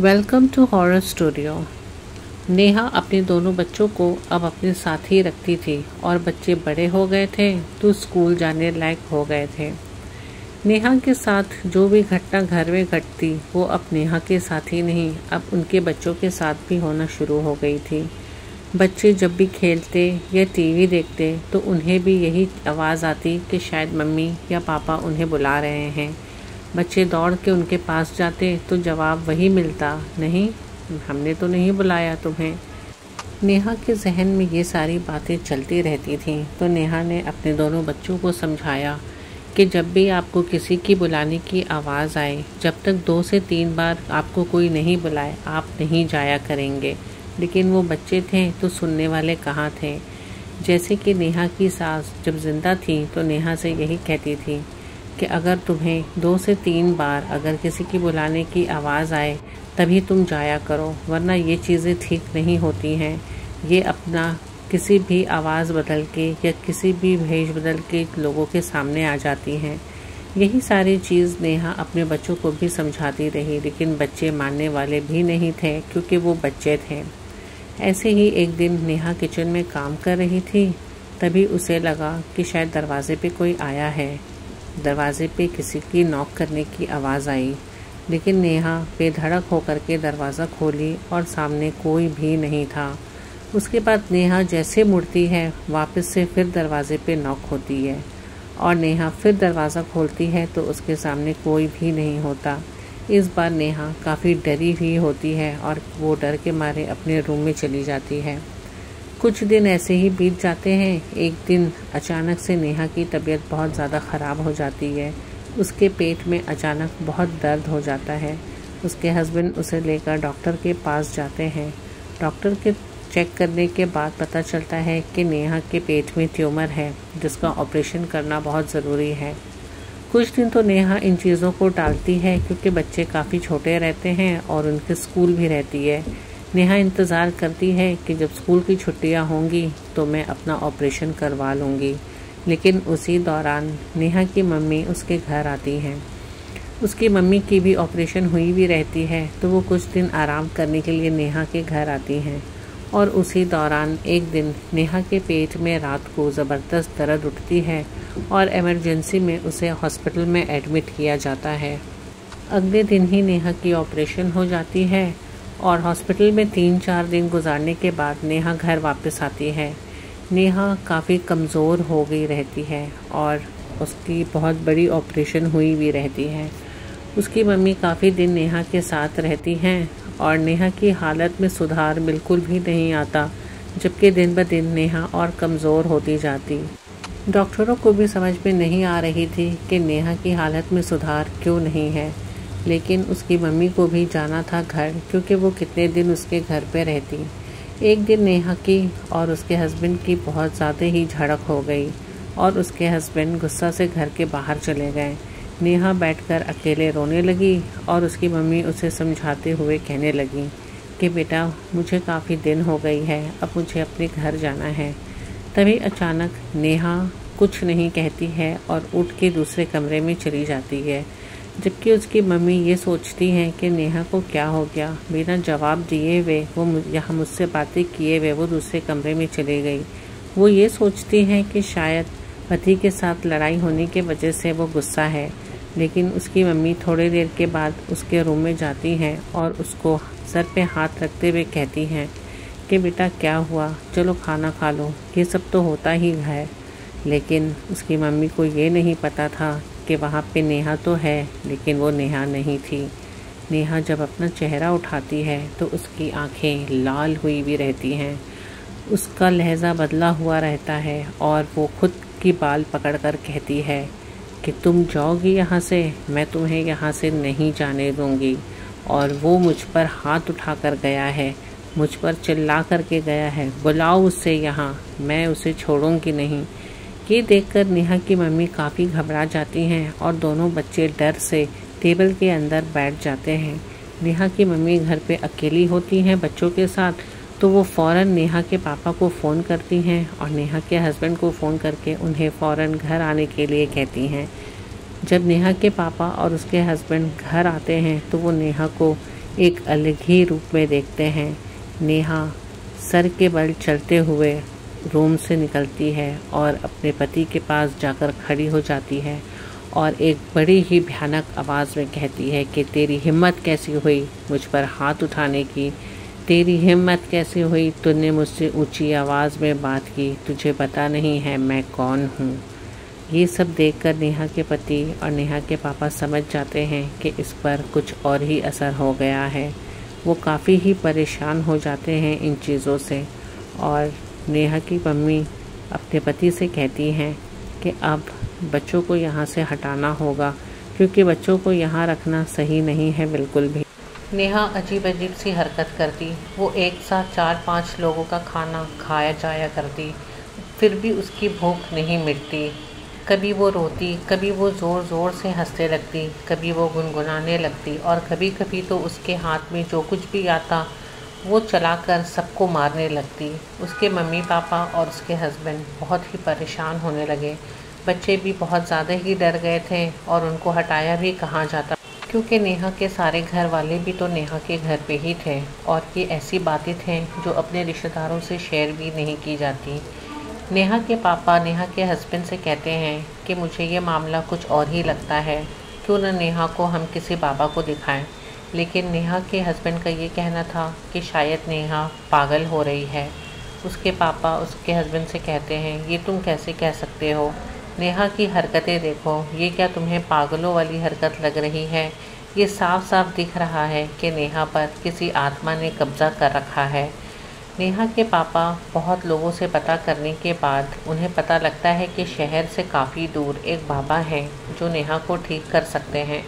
Welcome to horror studio. Neha अपने दोनों बच्चों को अब अपने साथ ही रखती थी और बच्चे बड़े हो गए थे तो स्कूल जाने लायक हो गए थे। नेहा के साथ जो भी घटना घर में घटती वो अब नेहा के साथ ही नहीं, अब उनके बच्चों के साथ भी होना शुरू हो गई थी। बच्चे जब भी खेलते या टीवी देखते तो उन्हें भी यही आवाज़ आती कि शायद मम्मी या पापा उन्हें बुला रहे हैं। बच्चे दौड़ के उनके पास जाते तो जवाब वही मिलता, नहीं, हमने तो नहीं बुलाया तुम्हें। नेहा के जहन में ये सारी बातें चलती रहती थीं तो नेहा ने अपने दोनों बच्चों को समझाया कि जब भी आपको किसी की बुलाने की आवाज़ आए, जब तक 2 से 3 बार आपको कोई नहीं बुलाए आप नहीं जाया करेंगे। लेकिन वो बच्चे थे तो सुनने वाले कहाँ थे। जैसे कि नेहा की सास जब जिंदा थी तो नेहा से यही कहती थी कि अगर तुम्हें 2 से 3 बार अगर किसी की बुलाने की आवाज़ आए तभी तुम जाया करो, वरना ये चीज़ें ठीक नहीं होती हैं। ये अपना किसी भी आवाज़ बदल के या किसी भी भेष बदल के लोगों के सामने आ जाती हैं। यही सारी चीज़ नेहा अपने बच्चों को भी समझाती रही, लेकिन बच्चे मानने वाले भी नहीं थे क्योंकि वो बच्चे थे। ऐसे ही एक दिन नेहा किचन में काम कर रही थी, तभी उसे लगा कि शायद दरवाजे पे कोई आया है। दरवाजे पे किसी की नॉक करने की आवाज़ आई, लेकिन नेहा बेधड़क होकर के दरवाज़ा खोली और सामने कोई भी नहीं था। उसके बाद नेहा जैसे मुड़ती है वापस से फिर दरवाजे पे नॉक होती है और नेहा फिर दरवाज़ा खोलती है तो उसके सामने कोई भी नहीं होता। इस बार नेहा काफ़ी डरी हुई होती है और वो डर के मारे अपने रूम में चली जाती है। कुछ दिन ऐसे ही बीत जाते हैं। एक दिन अचानक से नेहा की तबीयत बहुत ज़्यादा ख़राब हो जाती है। उसके पेट में अचानक बहुत दर्द हो जाता है। उसके हस्बैंड उसे लेकर डॉक्टर के पास जाते हैं। डॉक्टर के चेक करने के बाद पता चलता है कि नेहा के पेट में ट्यूमर है जिसका ऑपरेशन करना बहुत ज़रूरी है। कुछ दिन तो नेहा इन चीज़ों को टालती है क्योंकि बच्चे काफ़ी छोटे रहते हैं और उनके स्कूल भी रहती है। नेहा इंतज़ार करती है कि जब स्कूल की छुट्टियां होंगी तो मैं अपना ऑपरेशन करवा लूँगी। लेकिन उसी दौरान नेहा की मम्मी उसके घर आती हैं। उसकी मम्मी की भी ऑपरेशन हुई भी रहती है तो वो कुछ दिन आराम करने के लिए नेहा के घर आती हैं। और उसी दौरान एक दिन नेहा के पेट में रात को ज़बरदस्त दर्द उठती है और इमरजेंसी में उसे हॉस्पिटल में एडमिट किया जाता है। अगले दिन ही नेहा की ऑपरेशन हो जाती है और हॉस्पिटल में 3-4 दिन गुजारने के बाद नेहा घर वापस आती है। नेहा काफ़ी कमज़ोर हो गई रहती है और उसकी बहुत बड़ी ऑपरेशन हुई भी रहती है। उसकी मम्मी काफ़ी दिन नेहा के साथ रहती हैं और नेहा की हालत में सुधार बिल्कुल भी नहीं आता, जबकि दिन ब दिन नेहा और कमज़ोर होती जाती। डॉक्टरों को भी समझ में नहीं आ रही थी कि नेहा की हालत में सुधार क्यों नहीं है, लेकिन उसकी मम्मी को भी जाना था घर क्योंकि वो कितने दिन उसके घर पे रहती। एक दिन नेहा की और उसके हस्बैंड की बहुत ज़्यादा ही झड़प हो गई और उसके हस्बैंड गुस्सा से घर के बाहर चले गए। नेहा बैठकर अकेले रोने लगी और उसकी मम्मी उसे समझाते हुए कहने लगी कि बेटा मुझे काफ़ी दिन हो गई है, अब मुझे अपने घर जाना है। तभी अचानक नेहा कुछ नहीं कहती है और उठ के दूसरे कमरे में चली जाती है, जबकि उसकी मम्मी ये सोचती हैं कि नेहा को क्या हो गया। बिना जवाब दिए हुए वो यहाँ मुझसे बातें किए हुए वो दूसरे कमरे में चली गई। वो ये सोचती हैं कि शायद पति के साथ लड़ाई होने की वजह से वो गुस्सा है, लेकिन उसकी मम्मी थोड़ी देर के बाद उसके रूम में जाती हैं और उसको सर पे हाथ रखते हुए कहती हैं कि बेटा क्या हुआ, चलो खाना खा लो, ये सब तो होता ही है। लेकिन उसकी मम्मी को ये नहीं पता था कि वहाँ पे नेहा तो है लेकिन वो नेहा नहीं थी। नेहा जब अपना चेहरा उठाती है तो उसकी आंखें लाल हुई भी रहती हैं, उसका लहजा बदला हुआ रहता है और वो खुद की बाल पकड़कर कहती है कि तुम जाओगी यहाँ से, मैं तुम्हें यहाँ से नहीं जाने दूँगी। और वो मुझ पर हाथ उठाकर गया है, मुझ पर चिल्ला करके गया है, बुलाओ उससे यहाँ, मैं उसे छोड़ूंगी नहीं। ये देखकर नेहा की मम्मी काफ़ी घबरा जाती हैं और दोनों बच्चे डर से टेबल के अंदर बैठ जाते हैं। नेहा की मम्मी घर पे अकेली होती हैं बच्चों के साथ, तो वो फ़ौरन नेहा के पापा को फ़ोन करती हैं और नेहा के हस्बैंड को फ़ोन करके उन्हें फ़ौरन घर आने के लिए कहती हैं। जब नेहा के पापा और उसके हस्बैंड घर आते हैं तो वो नेहा को एक अलग ही रूप में देखते हैं। नेहा सर के बल चलते हुए रूम से निकलती है और अपने पति के पास जाकर खड़ी हो जाती है और एक बड़ी ही भयानक आवाज़ में कहती है कि तेरी हिम्मत कैसी हुई मुझ पर हाथ उठाने की, तेरी हिम्मत कैसे हुई, तूने मुझसे ऊंची आवाज़ में बात की, तुझे पता नहीं है मैं कौन हूँ। ये सब देखकर नेहा के पति और नेहा के पापा समझ जाते हैं कि इस पर कुछ और ही असर हो गया है। वो काफ़ी ही परेशान हो जाते हैं इन चीज़ों से और नेहा की मम्मी अपने पति से कहती हैं कि अब बच्चों को यहाँ से हटाना होगा क्योंकि बच्चों को यहाँ रखना सही नहीं है बिल्कुल भी। नेहा अजीब अजीब सी हरकत करती, वो एक साथ 4-5 लोगों का खाना खाया जाया करती, फिर भी उसकी भूख नहीं मिटती। कभी वो रोती, कभी वो ज़ोर ज़ोर से हंसने लगती, कभी वो गुनगुनाने लगती और कभी कभी तो उसके हाथ में जो कुछ भी आता वो चलाकर सबको मारने लगती। उसके मम्मी पापा और उसके हस्बैंड बहुत ही परेशान होने लगे। बच्चे भी बहुत ज़्यादा ही डर गए थे और उनको हटाया भी कहाँ जाता क्योंकि नेहा के सारे घर वाले भी तो नेहा के घर पे ही थे और ये ऐसी बातें थे जो अपने रिश्तेदारों से शेयर भी नहीं की जाती। नेहा के पापा नेहा के हस्बैंड से कहते हैं कि मुझे ये मामला कुछ और ही लगता है, क्यों न नेहा को हम किसी बाबा को दिखाएं। लेकिन नेहा के हस्बैंड का ये कहना था कि शायद नेहा पागल हो रही है। उसके पापा उसके हस्बैंड से कहते हैं ये तुम कैसे कह सकते हो, नेहा की हरकतें देखो, ये क्या तुम्हें पागलों वाली हरकत लग रही है। ये साफ साफ दिख रहा है कि नेहा पर किसी आत्मा ने कब्जा कर रखा है। नेहा के पापा बहुत लोगों से पता करने के बाद उन्हें पता लगता है कि शहर से काफ़ी दूर एक बाबा हैं जो नेहा को ठीक कर सकते हैं।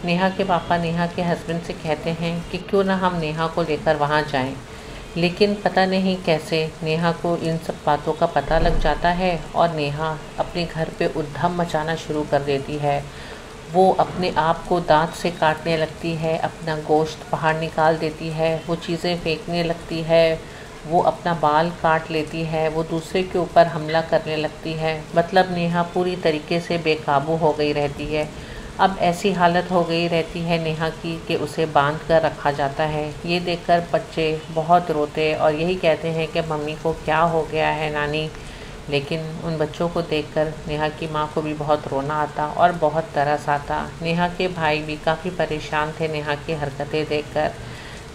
नेहा के पापा नेहा के हस्बैंड से कहते हैं कि क्यों ना हम नेहा को लेकर वहाँ जाएं। लेकिन पता नहीं कैसे नेहा को इन सब बातों का पता लग जाता है और नेहा अपने घर पे उद्यम मचाना शुरू कर देती है। वो अपने आप को दांत से काटने लगती है, अपना गोश्त बाहर निकाल देती है, वो चीज़ें फेंकने लगती है, वो अपना बाल काट लेती है, वो दूसरे के ऊपर हमला करने लगती है। मतलब नेहा पूरी तरीके से बेकाबू हो गई रहती है। अब ऐसी हालत हो गई रहती है नेहा की कि उसे बांध कर रखा जाता है। ये देखकर बच्चे बहुत रोते और यही कहते हैं कि मम्मी को क्या हो गया है नानी। लेकिन उन बच्चों को देखकर नेहा की माँ को भी बहुत रोना आता और बहुत तरस आता। नेहा के भाई भी काफ़ी परेशान थे नेहा की हरकतें देखकर।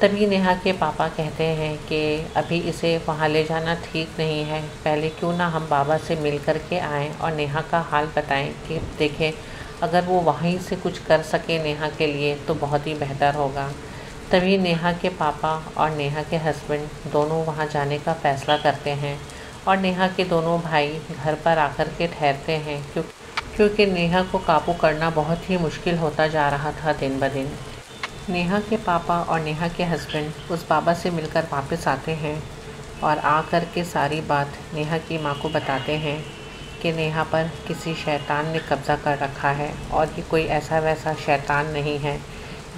तभी नेहा के पापा कहते हैं कि अभी इसे वहाँ ले जाना ठीक नहीं है, पहले क्यों ना हम बाबा से मिल कर के आएँ और नेहा का हाल बताएं कि देखें अगर वो वहीं से कुछ कर सके नेहा के लिए तो बहुत ही बेहतर होगा। तभी नेहा के पापा और नेहा के हस्बैंड दोनों वहाँ जाने का फ़ैसला करते हैं और नेहा के दोनों भाई घर पर आकर के ठहरते हैं क्योंकि नेहा को काबू करना बहुत ही मुश्किल होता जा रहा था दिन ब दिन। नेहा के पापा और नेहा के हस्बैंड उस बाबा से मिलकर वापस आते हैं और आकर के सारी बात नेहा की माँ को बताते हैं कि नेहा पर किसी शैतान ने कब्ज़ा कर रखा है और ये कोई ऐसा वैसा शैतान नहीं है।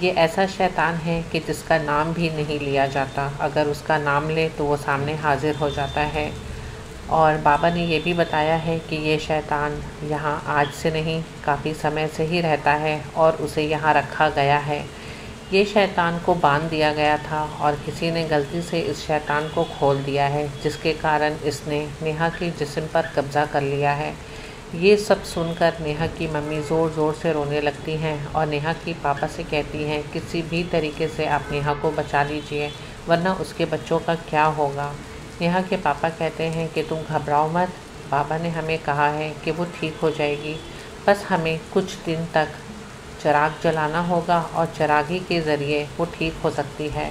ये ऐसा शैतान है कि जिसका नाम भी नहीं लिया जाता, अगर उसका नाम ले तो वो सामने हाजिर हो जाता है। और बाबा ने ये भी बताया है कि ये शैतान यहाँ आज से नहीं काफ़ी समय से ही रहता है और उसे यहाँ रखा गया है। ये शैतान को बांध दिया गया था और किसी ने गलती से इस शैतान को खोल दिया है, जिसके कारण इसने नेहा के जिस्म पर कब्ज़ा कर लिया है। ये सब सुनकर नेहा की मम्मी ज़ोर ज़ोर से रोने लगती हैं और नेहा की पापा से कहती हैं किसी भी तरीके से आप नेहा को बचा लीजिए वरना उसके बच्चों का क्या होगा। नेहा के पापा कहते हैं कि तुम घबराओ मत, बाबा ने हमें कहा है कि वो ठीक हो जाएगी, बस हमें कुछ दिन तक चिराग जलाना होगा और चिरागी के ज़रिए वो ठीक हो सकती है।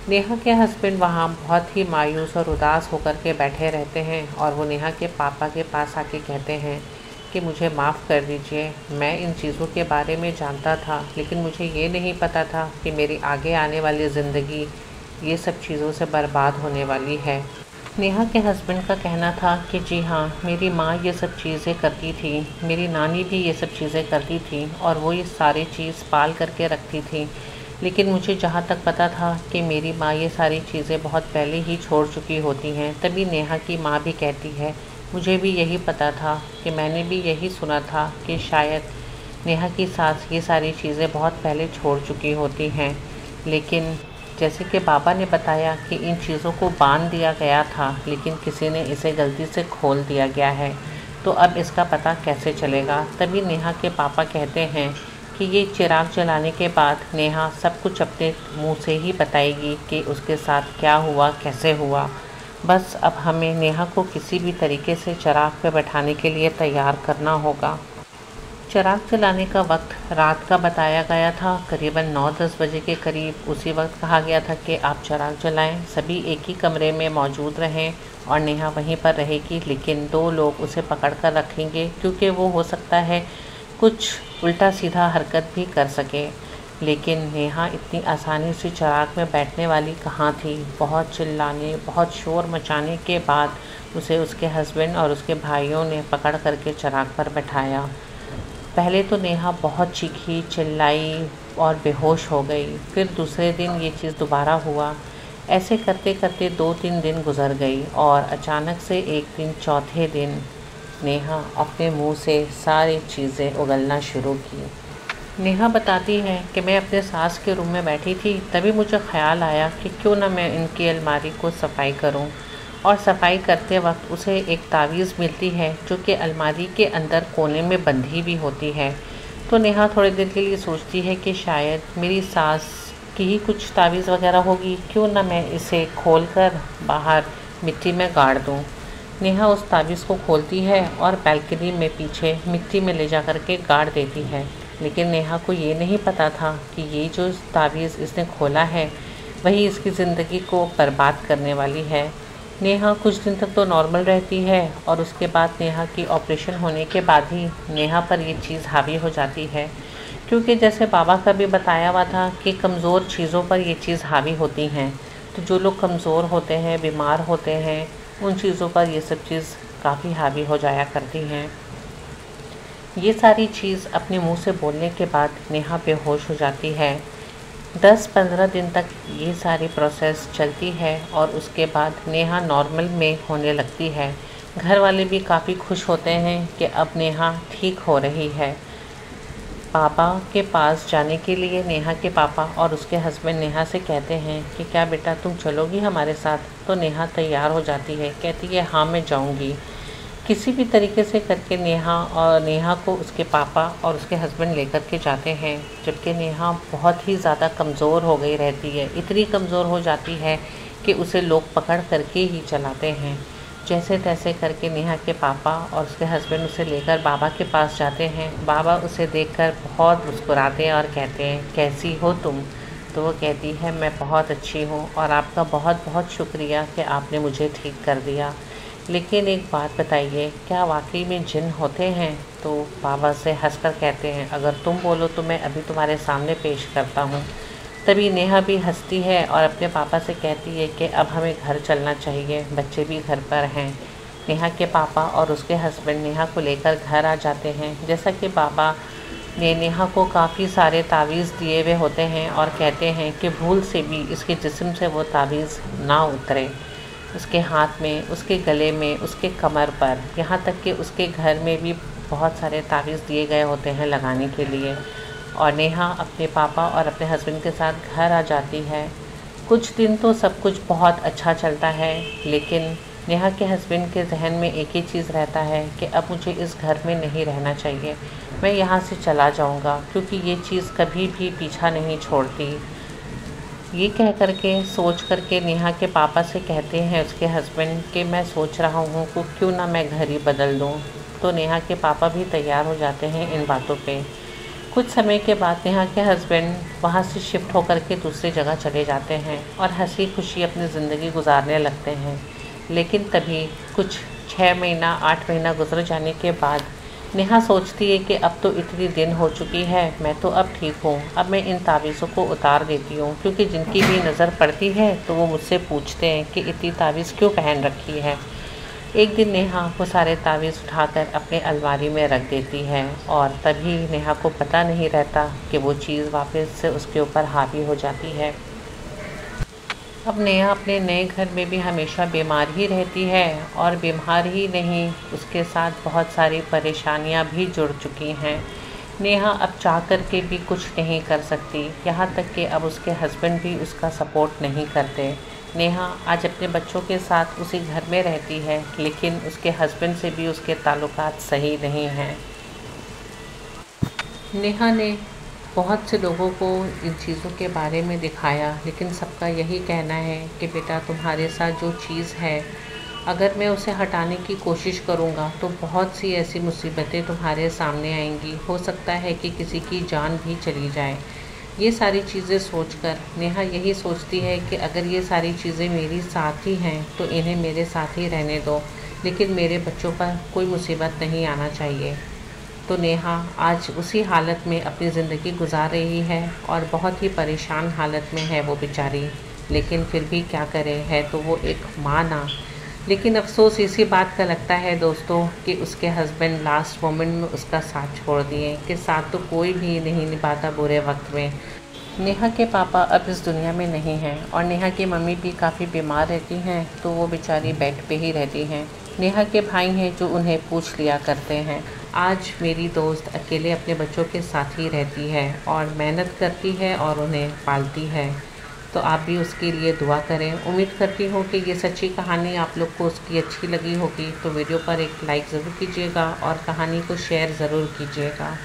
नेहा के हस्बैंड वहाँ बहुत ही मायूस और उदास होकर के बैठे रहते हैं और वो नेहा के पापा के पास आके कहते हैं कि मुझे माफ़ कर दीजिए, मैं इन चीज़ों के बारे में जानता था लेकिन मुझे ये नहीं पता था कि मेरी आगे आने वाली ज़िंदगी ये सब चीज़ों से बर्बाद होने वाली है। नेहा के हस्बैंड का कहना था कि जी हाँ, मेरी माँ ये सब चीज़ें करती थी, मेरी नानी भी ये सब चीज़ें करती थी और वो ये सारी चीज़ पाल करके रखती थी। लेकिन मुझे जहाँ तक पता था कि मेरी माँ ये सारी चीज़ें बहुत पहले ही छोड़ चुकी होती हैं। तभी नेहा की माँ भी कहती है मुझे भी यही पता था कि मैंने भी यही सुना था कि शायद नेहा की सास ये सारी चीज़ें बहुत पहले छोड़ चुकी होती हैं। लेकिन जैसे कि बाबा ने बताया कि इन चीज़ों को बांध दिया गया था, लेकिन किसी ने इसे गलती से खोल दिया गया है, तो अब इसका पता कैसे चलेगा। तभी नेहा के पापा कहते हैं कि ये चिराग जलाने के बाद नेहा सब कुछ अपने मुंह से ही बताएगी कि उसके साथ क्या हुआ, कैसे हुआ। बस अब हमें नेहा को किसी भी तरीके से चिराग पे बैठाने के लिए तैयार करना होगा। चिराग जलाने का वक्त रात का बताया गया था, करीबन 9-10 बजे के करीब। उसी वक्त कहा गया था कि आप चिराग जलाएं, सभी एक ही कमरे में मौजूद रहें और नेहा वहीं पर रहेगी, लेकिन 2 लोग उसे पकड़ कर रखेंगे क्योंकि वो हो सकता है कुछ उल्टा सीधा हरकत भी कर सके। लेकिन नेहा इतनी आसानी से चिराग में बैठने वाली कहाँ थी। बहुत चिल्लाने, बहुत शोर मचाने के बाद उसे उसके हस्बैंड और उसके भाइयों ने पकड़ करके चिराग पर बैठाया। पहले तो नेहा बहुत चीखी, चिल्लाई और बेहोश हो गई। फिर दूसरे दिन ये चीज़ दोबारा हुआ। ऐसे करते करते 2-3 दिन गुजर गई और अचानक से एक दिन, चौथे दिन, नेहा अपने मुंह से सारी चीज़ें उगलना शुरू की। नेहा बताती है कि मैं अपने सास के रूम में बैठी थी, तभी मुझे ख्याल आया कि क्यों ना मैं इनकी अलमारी को सफाई करूं। और सफाई करते वक्त उसे एक तावीज़ मिलती है जो कि अलमारी के अंदर कोने में बंधी भी होती है। तो नेहा थोड़ी देर के लिए सोचती है कि शायद मेरी सास की ही कुछ तावीज़ वगैरह होगी, क्यों ना मैं इसे खोलकर बाहर मिट्टी में गाड़ दूं। नेहा उस तावीज़ को खोलती है और बालकनी में पीछे मिट्टी में ले जा कर के गाड़ देती है। लेकिन नेहा को ये नहीं पता था कि ये जो तावीज़ इसने खोला है वही इसकी ज़िंदगी को बर्बाद करने वाली है। नेहा कुछ दिन तक तो नॉर्मल रहती है और उसके बाद नेहा की ऑपरेशन होने के बाद ही नेहा पर ये चीज़ हावी हो जाती है, क्योंकि जैसे बाबा का भी बताया हुआ था कि कमज़ोर चीज़ों पर ये चीज़ हावी होती हैं। तो जो लोग कमज़ोर होते हैं, बीमार होते हैं, उन चीज़ों पर ये सब चीज़ काफ़ी हावी हो जाया करती हैं। ये सारी चीज़ अपने मुंह से बोलने के बाद नेहा बेहोश हो जाती है। 10-15 दिन तक ये सारी प्रोसेस चलती है और उसके बाद नेहा नॉर्मल में होने लगती है। घर वाले भी काफ़ी खुश होते हैं कि अब नेहा ठीक हो रही है। पापा के पास जाने के लिए नेहा के पापा और उसके हस्बैंड नेहा से कहते हैं कि क्या बेटा तुम चलोगी हमारे साथ। तो नेहा तैयार हो जाती है, कहती है हाँ मैं जाऊंगी। किसी भी तरीके से करके नेहा को उसके पापा और उसके हस्बैंड लेकर के जाते हैं, जबकि नेहा बहुत ही ज़्यादा कमज़ोर हो गई रहती है। इतनी कमज़ोर हो जाती है कि उसे लोग पकड़ करके ही चलाते हैं। जैसे तैसे करके नेहा के पापा और उसके हस्बैंड उसे लेकर बाबा के पास जाते हैं। बाबा उसे देखकर बहुत मुस्कुराते हैं और कहते हैं कैसी हो तुम। तो वो कहती है मैं बहुत अच्छी हूँ और आपका बहुत बहुत शुक्रिया कि आपने मुझे ठीक कर दिया। लेकिन एक बात बताइए, क्या वाकई में जिन होते हैं? तो बाबा से हंसकर कहते हैं अगर तुम बोलो तो मैं अभी तुम्हारे सामने पेश करता हूँ। तभी नेहा भी हंसती है और अपने पापा से कहती है कि अब हमें घर चलना चाहिए, बच्चे भी घर पर हैं। नेहा के पापा और उसके हस्बैंड नेहा को लेकर घर आ जाते हैं। जैसा कि बाबा ने नेहा को काफ़ी सारे तावीज़ दिए हुए होते हैं और कहते हैं कि भूल से भी इसके जिस्म से वो तावीज़ ना उतरे। उसके हाथ में, उसके गले में, उसके कमर पर, यहाँ तक कि उसके घर में भी बहुत सारे तावीज़ दिए गए होते हैं लगाने के लिए। और नेहा अपने पापा और अपने हस्बैंड के साथ घर आ जाती है। कुछ दिन तो सब कुछ बहुत अच्छा चलता है, लेकिन नेहा के हस्बैंड के जहन में एक ही चीज़ रहता है कि अब मुझे इस घर में नहीं रहना चाहिए, मैं यहाँ से चला जाऊँगा, क्योंकि ये चीज़ कभी भी पीछा नहीं छोड़ती। ये कह करके सोच करके नेहा के पापा से कहते हैं उसके हस्बैंड कि मैं सोच रहा हूँ कि क्यों ना मैं घर ही बदल दूँ। तो नेहा के पापा भी तैयार हो जाते हैं इन बातों पे। कुछ समय के बाद नेहा के हस्बैंड वहाँ से शिफ्ट होकर के दूसरी जगह चले जाते हैं और हंसी खुशी अपनी ज़िंदगी गुजारने लगते हैं। लेकिन तभी कुछ 6 महीना 8 महीना गुजर जाने के बाद नेहा सोचती है कि अब तो इतनी दिन हो चुकी है, मैं तो अब ठीक हूँ, अब मैं इन तावीज़ों को उतार देती हूँ, क्योंकि जिनकी भी नज़र पड़ती है तो वो मुझसे पूछते हैं कि इतनी तावीज़ क्यों पहन रखी है। एक दिन नेहा वो सारे तावीज़ उठाकर अपने अलमारी में रख देती है और तभी नेहा को पता नहीं रहता कि वो चीज़ वापस से उसके ऊपर हावी हो जाती है। अब नेहा अपने नए घर में भी हमेशा बीमार ही रहती है और बीमार ही नहीं, उसके साथ बहुत सारी परेशानियां भी जुड़ चुकी हैं। नेहा अब चाह करके भी कुछ नहीं कर सकती, यहाँ तक कि अब उसके हस्बैंड भी उसका सपोर्ट नहीं करते। नेहा आज अपने बच्चों के साथ उसी घर में रहती है, लेकिन उसके हस्बैंड से भी उसके ताल्लुकात सही नहीं हैं। नेहा ने बहुत से लोगों को इन चीज़ों के बारे में दिखाया, लेकिन सबका यही कहना है कि बेटा तुम्हारे साथ जो चीज़ है, अगर मैं उसे हटाने की कोशिश करूँगा तो बहुत सी ऐसी मुसीबतें तुम्हारे सामने आएंगी, हो सकता है कि किसी की जान भी चली जाए। ये सारी चीज़ें सोचकर नेहा यही सोचती है कि अगर ये सारी चीज़ें मेरी साथ ही हैं तो इन्हें मेरे साथ ही रहने दो, लेकिन मेरे बच्चों पर कोई मुसीबत नहीं आना चाहिए। तो नेहा आज उसी हालत में अपनी ज़िंदगी गुजार रही है और बहुत ही परेशान हालत में है वो बेचारी, लेकिन फिर भी क्या करे, है तो वो एक माँ ना। लेकिन अफ़सोस इसी बात का लगता है दोस्तों कि उसके हस्बैंड लास्ट मोमेंट में उसका साथ छोड़ दिए, कि साथ तो कोई भी नहीं निभाता बुरे वक्त में। नेहा के पापा अब इस दुनिया में नहीं हैं और नेहा की मम्मी भी काफ़ी बीमार रहती हैं, तो वो बेचारी बेड पे ही रहती हैं। नेहा के भाई हैं जो उन्हें पूछ लिया करते हैं। आज मेरी दोस्त अकेले अपने बच्चों के साथ ही रहती है और मेहनत करती है और उन्हें पालती है, तो आप भी उसके लिए दुआ करें। उम्मीद करती हूँ कि ये सच्ची कहानी आप लोग को उसकी अच्छी लगी होगी, तो वीडियो पर एक लाइक ज़रूर कीजिएगा और कहानी को शेयर ज़रूर कीजिएगा।